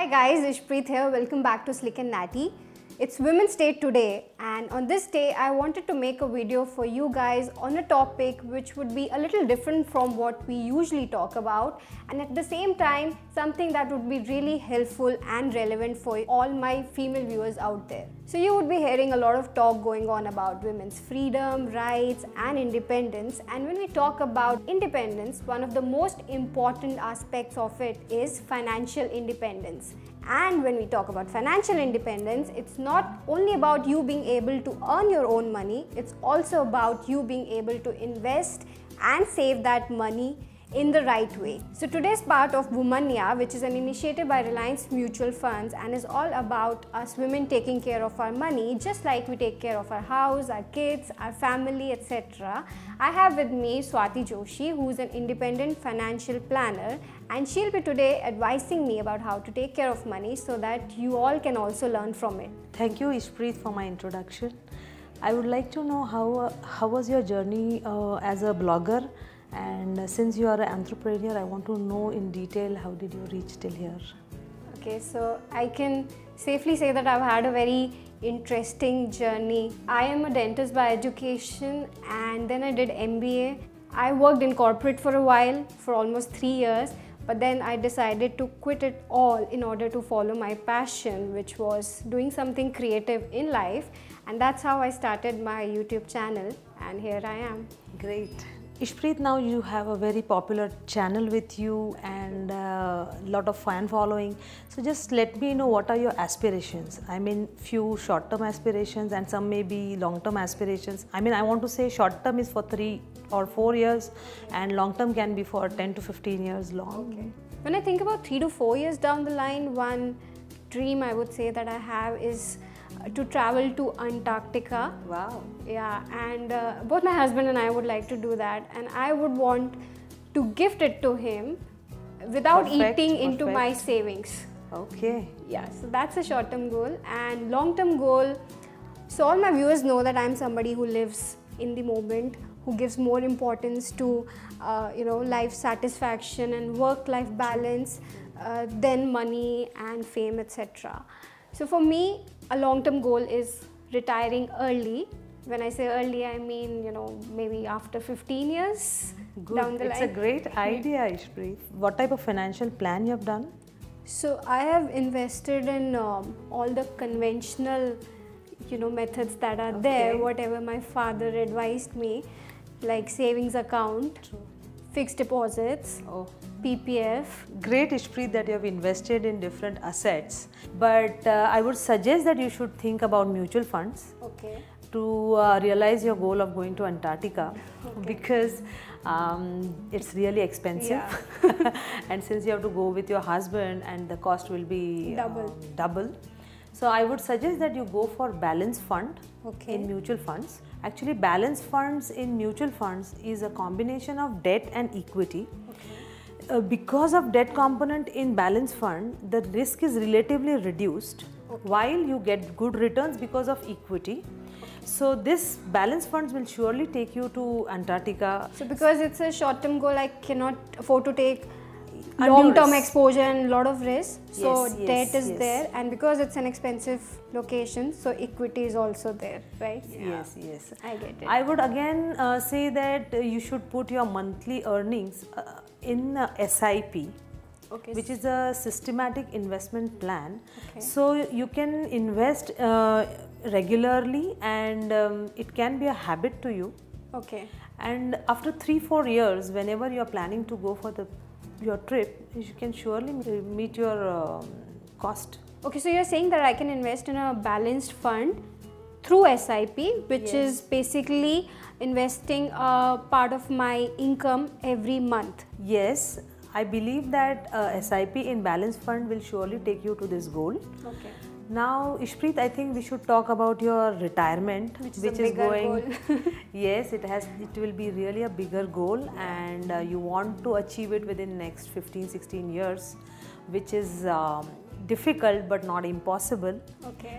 Hi guys, Ishpreet here. Welcome back to Slick and Natty. It's Women's Day today, and on this day I wanted to make a video for you guys on a topic which would be a little different from what we usually talk about, and at the same time something that would be really helpful and relevant for all my female viewers out there. So you would be hearing a lot of talk going on about women's freedom, rights and independence, and when we talk about independence, one of the most important aspects of it is financial independence. And when we talk about financial independence, it's not only about you being able to earn your own money, it's also about you being able to invest and save that money in the right way. So today's part of Womaneya, which is an initiative by Reliance Mutual Funds and is all about us women taking care of our money, just like we take care of our house, our kids, our family, etc. I have with me Swati Joshi, who is an independent financial planner, and she'll be today advising me about how to take care of money so that you all can also learn from it. Thank you, Ishpreet, for my introduction. I would like to know how was your journey as a blogger, and since you are an entrepreneur, I want to know in detail how did you reach till here. Okay, so I can safely say that I've had a very interesting journey. I am a dentist by education, and then I did MBA. I worked in corporate for a while, for almost 3 years, but then I decided to quit it all in order to follow my passion, which was doing something creative in life, and that's how I started my YouTube channel, and here I am. Great. Ishpreet, now you have a very popular channel with you and a lot of fan following. So just let me know, what are your aspirations? I mean, few short-term aspirations and some may be long-term aspirations. I mean, I want to say short-term is for 3 or 4 years and long-term can be for 10 to 15 years long. Okay. When I think about 3 to 4 years down the line, one dream I would say that I have is to travel to Antarctica. Wow. Yeah, and both my husband and I would like to do that, and I would want to gift it to him without eating into my savings. Okay. Yeah, so that's a short-term goal. And long-term goal, so all my viewers know that I'm somebody who lives in the moment, who gives more importance to life satisfaction and work-life balance than money and fame, etc. So for me, a long-term goal is retiring early. When I say early, I mean, maybe after 15 years down the line. It's a great idea, Ishpreet. What type of financial plan you have done? So I have invested in all the conventional, methods that are there, whatever my father advised me, like savings account, fixed deposits, PPF. Great, Ishpreet, that you have invested in different assets, but I would suggest that you should think about mutual funds to realize your goal of going to Antarctica, because it's really expensive. And since you have to go with your husband and the cost will be double. So I would suggest that you go for balanced fund in mutual funds. Actually, balanced funds in mutual funds is a combination of debt and equity. Because of debt component in balanced fund, the risk is relatively reduced while you get good returns because of equity. So this balanced funds will surely take you to Antarctica. So because it's a short-term goal, I cannot afford to take long-term exposure and a lot of risk. So debt is there, and because it's an expensive location, so equity is also there, right? Yes. I get it. I would again say that you should put your monthly earnings in SIP, which is a systematic investment plan. So you can invest regularly, and it can be a habit to you. And after 3-4 years, whenever you are planning to go for your trip, you can surely meet your cost. Okay, so you're saying that I can invest in a balanced fund through SIP, which is basically investing a part of my income every month. Yes, I believe that SIP in balanced fund will surely take you to this goal. Now, Ishpreet, I think we should talk about your retirement, which is going. Yes, it will be really a bigger goal, and you want to achieve it within next 15-16 years, which is difficult but not impossible.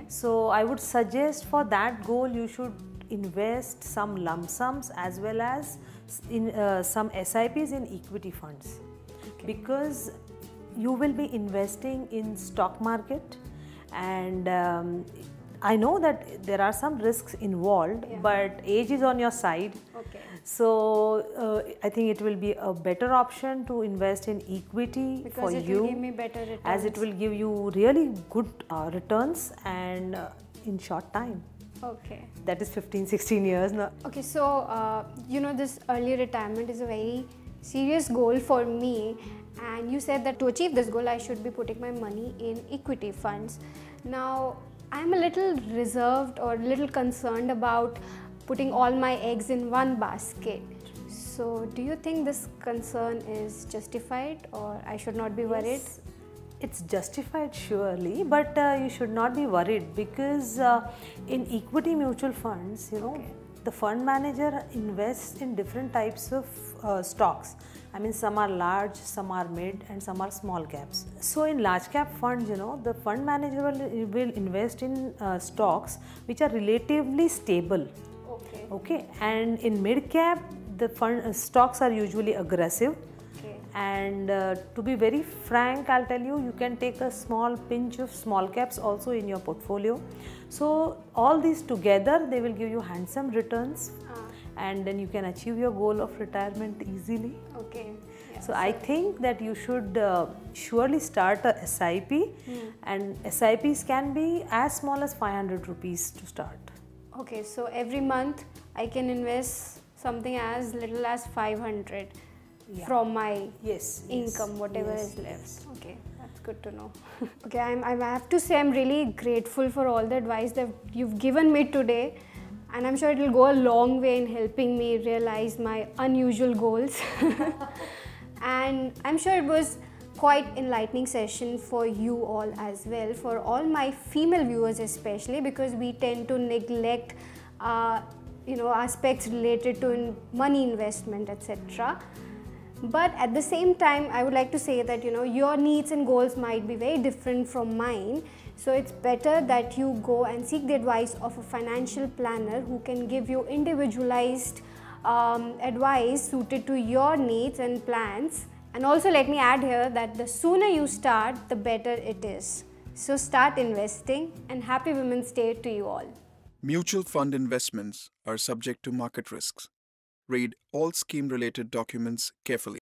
So I would suggest for that goal you should invest some lump sums as well as in some SIPs in equity funds, because you will be investing in stock market, and I know that there are some risks involved, but age is on your side. Okay. So I think it will be a better option to invest in equity because for it you, will give me better returns. as it will give you really good returns and in short time. Okay. That is 15-16 years now. Okay, so you know, this early retirement is a very serious goal for me, and you said that to achieve this goal I should be putting my money in equity funds. Now I'm a little reserved or a little concerned about putting all my eggs in one basket. So do you think this concern is justified, or I should not be worried? Yes, it's justified surely, but you should not be worried, because in equity mutual funds, you know, the fund manager invests in different types of stocks. I mean, some are large, some are mid, and some are small caps. So in large cap funds, you know, the fund manager will invest in stocks which are relatively stable. Okay. Okay, and in mid cap, the fund stocks are usually aggressive. And to be very frank, I'll tell you, you can take a small pinch of small caps also in your portfolio. So all these together, they will give you handsome returns, and then you can achieve your goal of retirement easily. Okay. So I think that you should surely start a SIP, and SIPs can be as small as 500 rupees to start. Okay, so every month I can invest something as little as 500 from my income, whatever is left. Okay, that's good to know. Okay, I have to say I'm really grateful for all the advice that you've given me today, and I'm sure it will go a long way in helping me realize my unusual goals. And I'm sure it was quite enlightening session for you all as well, for all my female viewers especially, because we tend to neglect you know, aspects related to money investment, etc. But at the same time, I would like to say that, you know, your needs and goals might be very different from mine. So it's better that you go and seek the advice of a financial planner who can give you individualized advice suited to your needs and plans. And also let me add here that the sooner you start, the better it is. So start investing, and happy Women's Day to you all. Mutual fund investments are subject to market risks. Read all scheme-related documents carefully.